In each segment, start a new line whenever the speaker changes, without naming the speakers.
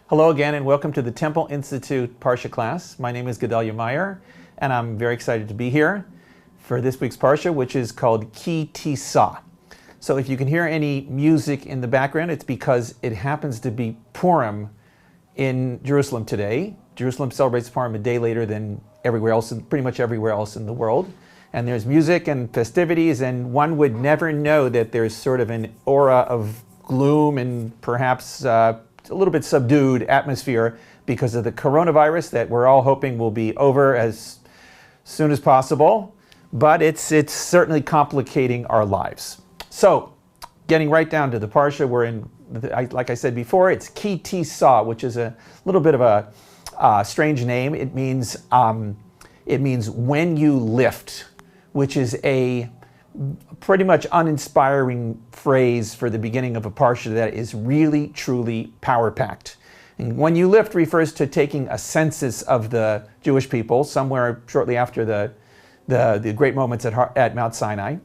Hello again and welcome to the Temple Institute Parsha class. My name is Gedalia Meyer and I'm very excited to be here for this week's Parsha, which is called Ki Tisa. So if you can hear any music in the background, it's because it happens to be Purim in Jerusalem today. Jerusalem celebrates Purim a day later than everywhere else, pretty much everywhere else in the world. And there's music and festivities, and one would never know that there's sort of an aura of gloom and perhaps a little bit subdued atmosphere because of the coronavirus that we're all hoping will be over as soon as possible, but it's certainly complicating our lives. So, getting right down to the Parsha, we're in, like I said before, it's Ki Tisa, which is a little bit of a strange name. It means when you lift, which is a pretty much uninspiring phrase for the beginning of a Parsha that is really, truly power-packed. And when you lift refers to taking a census of the Jewish people somewhere shortly after the great moments at Mount Sinai.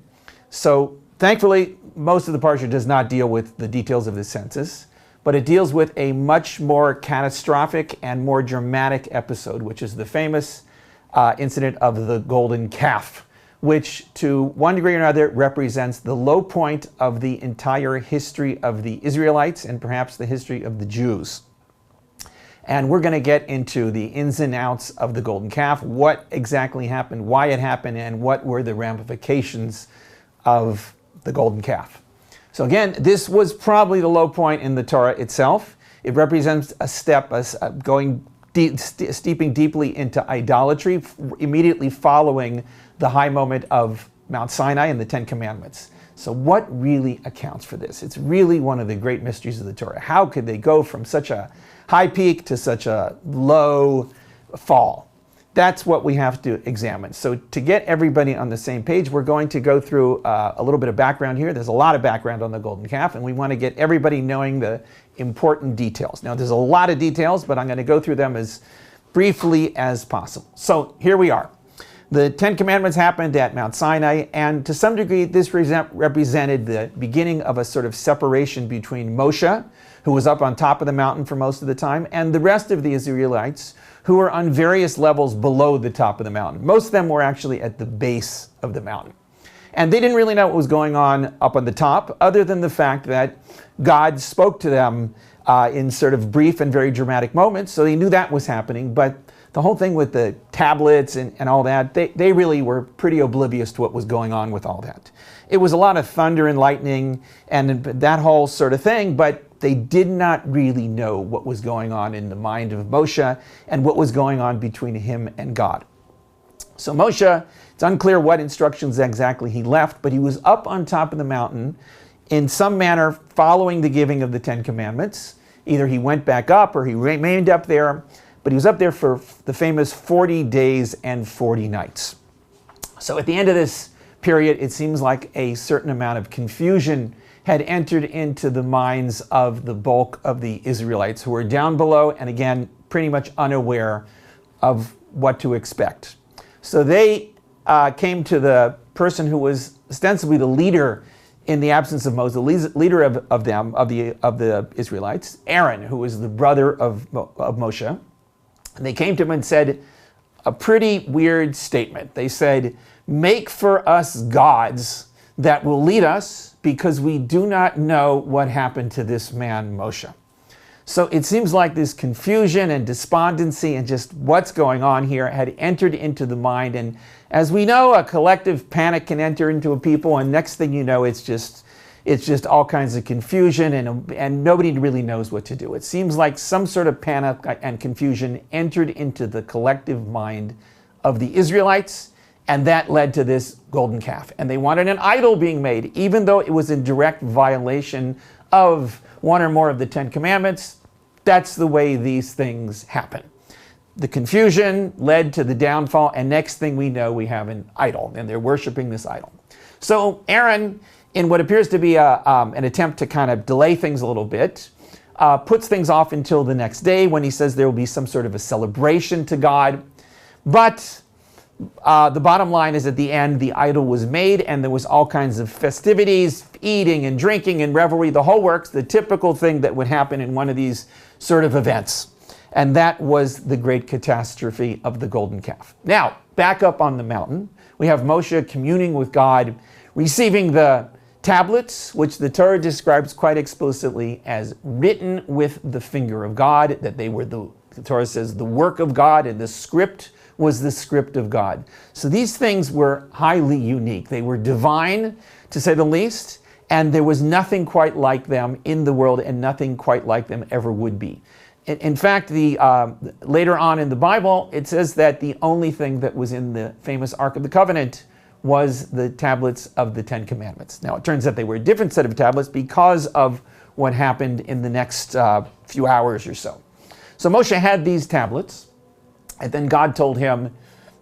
So thankfully, most of the Parsha does not deal with the details of the census, but it deals with a much more catastrophic and more dramatic episode, which is the famous incident of the golden calf, which to one degree or another represents the low point of the entire history of the Israelites and perhaps the history of the Jews. And we're going to get into the ins and outs of the golden calf, what exactly happened, why it happened, and what were the ramifications of the golden calf. So again, this was probably the low point in the Torah itself. It represents a step, steeping deeply into idolatry, immediately following the high moment of Mount Sinai and the Ten Commandments. So what really accounts for this? It's really one of the great mysteries of the Torah. How could they go from such a high peak to such a low fall? That's what we have to examine. So to get everybody on the same page, we're going to go through a little bit of background here. There's a lot of background on the golden calf, and we want to get everybody knowing the important details. Now, there's a lot of details, but I'm going to go through them as briefly as possible. So here we are. The Ten Commandments happened at Mount Sinai, and to some degree, this represented the beginning of a sort of separation between Moshe, who was up on top of the mountain for most of the time, and the rest of the Israelites, who were on various levels below the top of the mountain. Most of them were actually at the base of the mountain. And they didn't really know what was going on up on the top, other than the fact that God spoke to them in sort of brief and very dramatic moments, so they knew that was happening. But the whole thing with the tablets and all that, they really were pretty oblivious to what was going on with all that. It was a lot of thunder and lightning and that whole sort of thing, but they did not really know what was going on in the mind of Moshe and what was going on between him and God. So Moshe, it's unclear what instructions exactly he left, but he was up on top of the mountain in some manner following the giving of the Ten Commandments. Either he went back up or he remained up there, but he was up there for the famous 40 days and 40 nights. So at the end of this period, it seems like a certain amount of confusion had entered into the minds of the bulk of the Israelites who were down below and again, pretty much unaware of what to expect. So they came to the person who was ostensibly the leader in the absence of Moses, the leader of the Israelites, Aaron, who was the brother of Moshe. And they came to him and said a pretty weird statement. They said, "Make for us gods that will lead us, because we do not know what happened to this man Moshe." So it seems like this confusion and despondency and just what's going on here had entered into the mind. And as we know, a collective panic can enter into a people, and next thing you know, it's just all kinds of confusion and nobody really knows what to do. It seems like some sort of panic and confusion entered into the collective mind of the Israelites, and that led to this golden calf. And they wanted an idol being made, even though it was in direct violation of one or more of the Ten Commandments. That's the way these things happen. The confusion led to the downfall, and next thing we know, we have an idol, and they're worshiping this idol. So Aaron, in what appears to be an attempt to kind of delay things a little bit, puts things off until the next day when he says there will be some sort of a celebration to God. But the bottom line is at the end, the idol was made and there was all kinds of festivities, eating and drinking and revelry, the whole works, the typical thing that would happen in one of these sort of events. And that was the great catastrophe of the golden calf. Now, back up on the mountain, we have Moshe communing with God, receiving the tablets, which the Torah describes quite explicitly as written with the finger of God, that they were the Torah says the work of God, and the script was the script of God. So these things were highly unique. They were divine, to say the least, and there was nothing quite like them in the world, and nothing quite like them ever would be. In fact, later on in the Bible, it says that the only thing that was in the famous Ark of the Covenant was the tablets of the Ten Commandments. Now, it turns out they were a different set of tablets because of what happened in the next few hours or so. So Moshe had these tablets, and then God told him,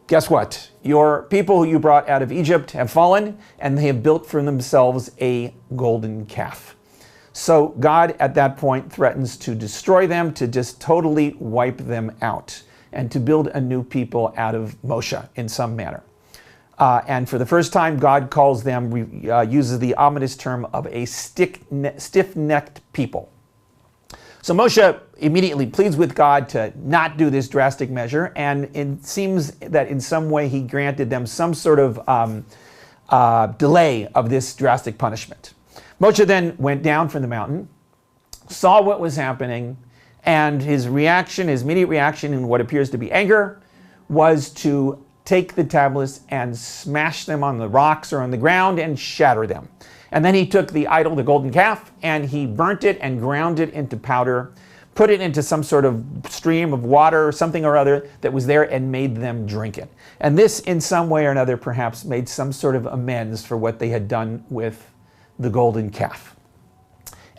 guess what? Your people who you brought out of Egypt have fallen, and they have built for themselves a golden calf. So God at that point threatens to destroy them, to just totally wipe them out, and to build a new people out of Moshe in some manner. And for the first time, God calls them, uses the ominous term of a stiff-necked people. So Moshe immediately pleads with God to not do this drastic measure, and it seems that in some way he granted them some sort of delay of this drastic punishment. Moshe then went down from the mountain, saw what was happening, and his immediate reaction in what appears to be anger, was to take the tablets and smash them on the rocks or on the ground and shatter them. And then he took the idol, the golden calf, and he burnt it and ground it into powder, put it into some sort of stream of water or something or other that was there, and made them drink it. And this, in some way or another, perhaps made some sort of amends for what they had done with the golden calf.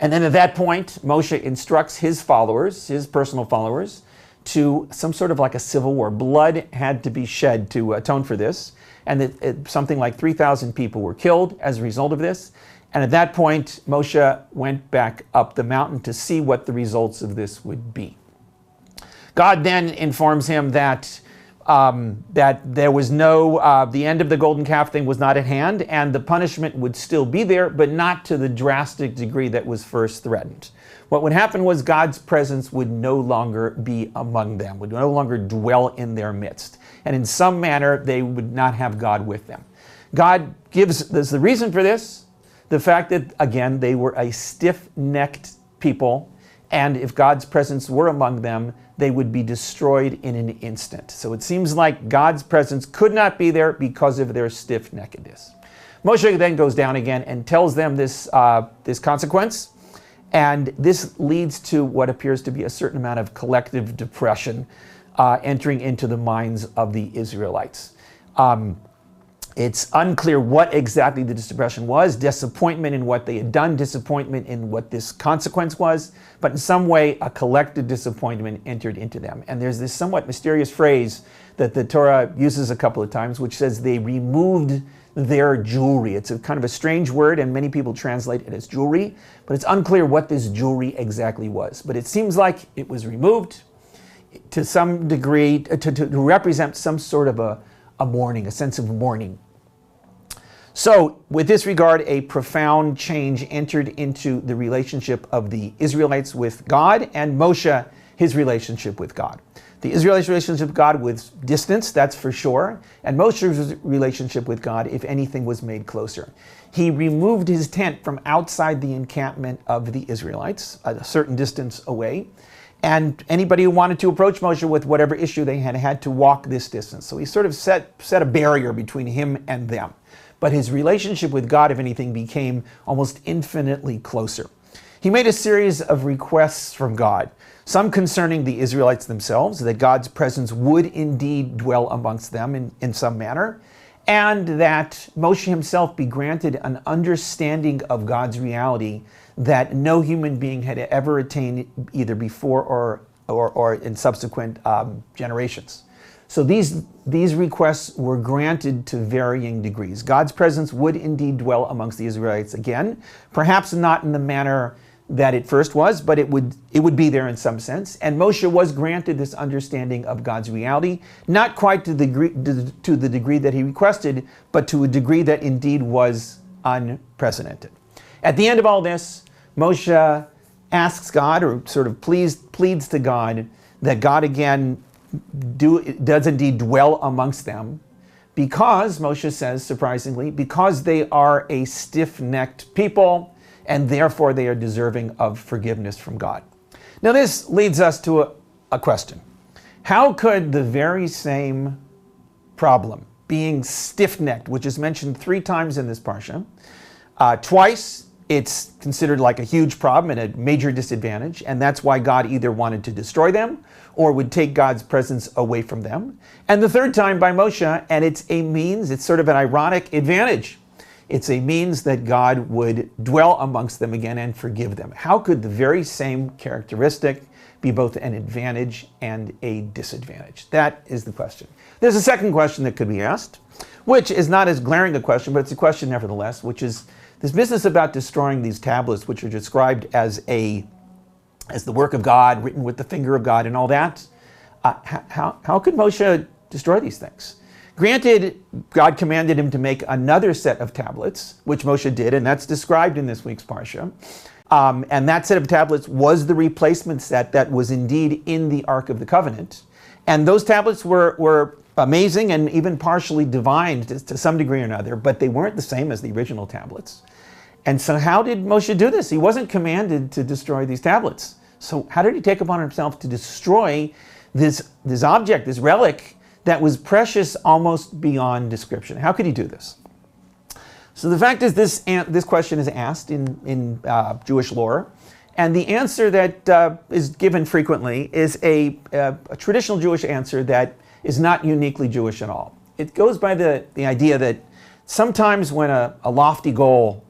And then at that point, Moshe instructs his followers, his personal followers, to some sort of like a civil war. Blood had to be shed to atone for this, and something like 3,000 people were killed as a result of this. And at that point, Moshe went back up the mountain to see what the results of this would be. God then informs him that there was the end of the golden calf thing was not at hand, and the punishment would still be there, but not to the drastic degree that was first threatened. What would happen was God's presence would no longer be among them, would no longer dwell in their midst. And in some manner, they would not have God with them. God gives the reason for this, the fact that, again, they were a stiff-necked people, and if God's presence were among them, they would be destroyed in an instant. So it seems like God's presence could not be there because of their stiff-neckedness. Moshe then goes down again and tells them this consequence, and this leads to what appears to be a certain amount of collective depression entering into the minds of the Israelites. It's unclear what exactly the depression was, disappointment in what they had done, disappointment in what this consequence was, but in some way a collective disappointment entered into them. And there's this somewhat mysterious phrase that the Torah uses a couple of times, which says they removed their jewelry. It's a kind of a strange word, and many people translate it as jewelry, but it's unclear what this jewelry exactly was. But it seems like it was removed to some degree to represent some sort of a mourning, a sense of mourning. So with this regard, a profound change entered into the relationship of the Israelites with God, and Moshe, his relationship with God. The Israelites' relationship with God was distance, that's for sure, and Moshe's relationship with God, if anything, was made closer. He removed his tent from outside the encampment of the Israelites, a certain distance away, and anybody who wanted to approach Moshe with whatever issue they had to walk this distance. So he sort of set a barrier between him and them. But his relationship with God, if anything, became almost infinitely closer. He made a series of requests from God, some concerning the Israelites themselves, that God's presence would indeed dwell amongst them in some manner, and that Moshe himself be granted an understanding of God's reality that no human being had ever attained either before or in subsequent generations. So these requests were granted to varying degrees. God's presence would indeed dwell amongst the Israelites again, perhaps not in the manner that it first was, but it would be there in some sense. And Moshe was granted this understanding of God's reality, not quite to the degree that he requested, but to a degree that indeed was unprecedented. At the end of all this, Moshe asks God, or sort of pleads to God, that God again does indeed dwell amongst them, because, Moshe says, surprisingly, because they are a stiff-necked people, and therefore they are deserving of forgiveness from God. Now this leads us to a question. How could the very same problem, being stiff-necked, which is mentioned 3 times in this parsha, twice it's considered like a huge problem and a major disadvantage, and that's why God either wanted to destroy them or would take God's presence away from them. And the 3rd time by Moshe, and it's a means, it's sort of an ironic advantage. It's a means that God would dwell amongst them again and forgive them. How could the very same characteristic be both an advantage and a disadvantage? That is the question. There's a second question that could be asked, which is not as glaring a question, but it's a question nevertheless, which is this business about destroying these tablets, which are described as the work of God, written with the finger of God and all that. How could Moshe destroy these things? Granted, God commanded him to make another set of tablets, which Moshe did, and that's described in this week's parsha. And that set of tablets was the replacement set that was indeed in the Ark of the Covenant. And those tablets were amazing and even partially divine to some degree or another, but they weren't the same as the original tablets. And so how did Moshe do this? He wasn't commanded to destroy these tablets. So how did he take upon himself to destroy this object, this relic, that was precious almost beyond description? How could he do this? So the fact is, this question is asked in Jewish lore, and the answer that is given frequently is a traditional Jewish answer that is not uniquely Jewish at all. It goes by the idea that sometimes when a lofty goal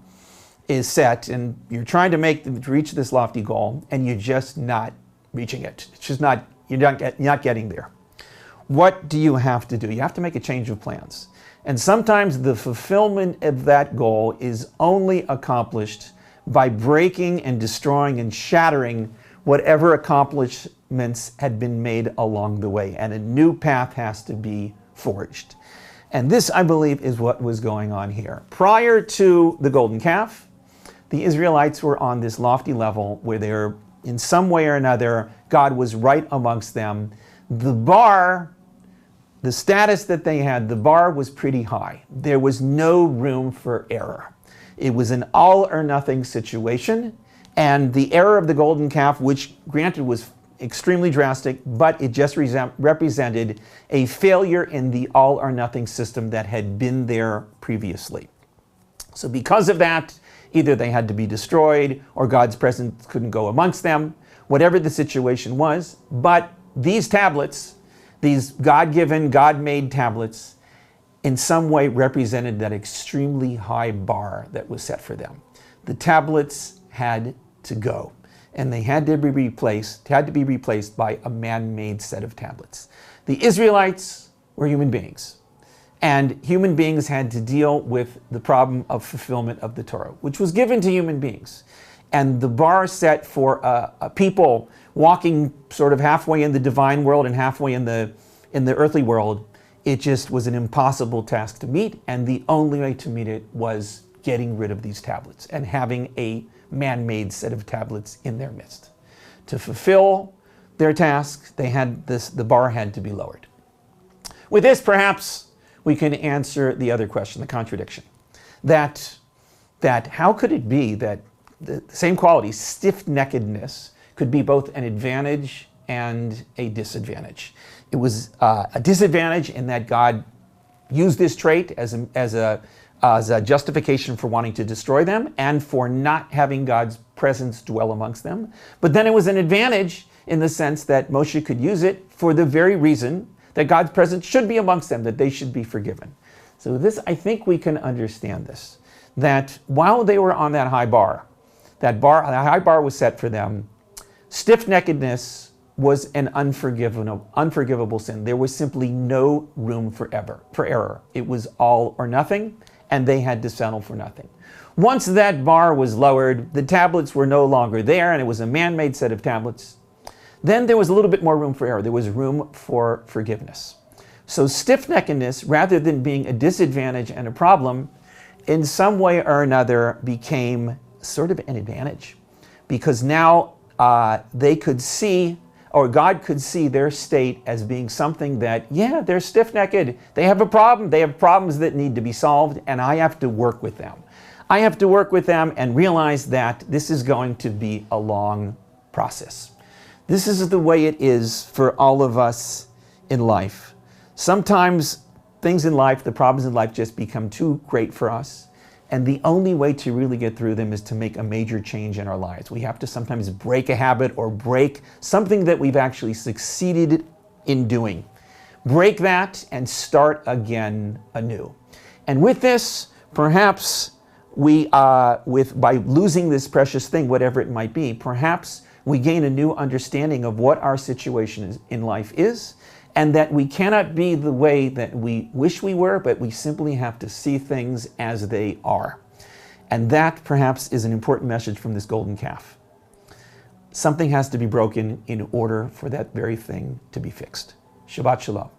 is set and you're trying to reach this lofty goal and you're just not reaching it, it's just not, you're not getting there. What do you have to do? You have to make a change of plans. And sometimes the fulfillment of that goal is only accomplished by breaking and destroying and shattering whatever accomplishments had been made along the way. And a new path has to be forged. And this, I believe, is what was going on here. Prior to the golden calf, the Israelites were on this lofty level where they were, in some way or another, God was right amongst them. The bar, the status that they had, the bar was pretty high. There was no room for error. It was an all or nothing situation, and the error of the golden calf, which granted was extremely drastic, but it just represented a failure in the all or nothing system that had been there previously. So because of that, either they had to be destroyed or God's presence couldn't go amongst them, whatever the situation was. But these tablets, these God-given, God-made tablets, in some way represented that extremely high bar that was set for them. The tablets had to go, and they had to be replaced by a man-made set of tablets. The Israelites were human beings, and human beings had to deal with the problem of fulfillment of the Torah, which was given to human beings. And the bar set for a people walking sort of halfway in the divine world and halfway in the earthly world, it just was an impossible task to meet, and the only way to meet it was getting rid of these tablets and having a man-made set of tablets in their midst. To fulfill their task, the bar had to be lowered. With this, perhaps we can answer the other question, the contradiction. That how could it be that the same quality, stiff-neckedness, could be both an advantage and a disadvantage? It was a disadvantage in that God used this trait as a justification for wanting to destroy them and for not having God's presence dwell amongst them. But then it was an advantage in the sense that Moshe could use it for the very reason that God's presence should be amongst them, that they should be forgiven. So this, I think we can understand this, that while they were on that high bar, the high bar was set for them, stiff-neckedness was an unforgivable sin. There was simply no room for error. It was all or nothing, and they had to settle for nothing. Once that bar was lowered, the tablets were no longer there, and it was a man-made set of tablets. Then there was a little bit more room for error. There was room for forgiveness. So stiff-neckedness, rather than being a disadvantage and a problem, in some way or another became sort of an advantage. because now they could see, or God could see their state as being something that, yeah, they're stiff-necked. They have a problem. They have problems that need to be solved, and I have to work with them. I have to work with them and realize that this is going to be a long process. This is the way it is for all of us in life. Sometimes things in life, the problems in life just become too great for us. And the only way to really get through them is to make a major change in our lives. We have to sometimes break a habit or break something that we've actually succeeded in doing. Break that and start again anew. And with this, perhaps by losing this precious thing, whatever it might be, perhaps we gain a new understanding of what our situation in life is, and that we cannot be the way that we wish we were, but we simply have to see things as they are. And that perhaps is an important message from this golden calf. Something has to be broken in order for that very thing to be fixed. Shabbat Shalom.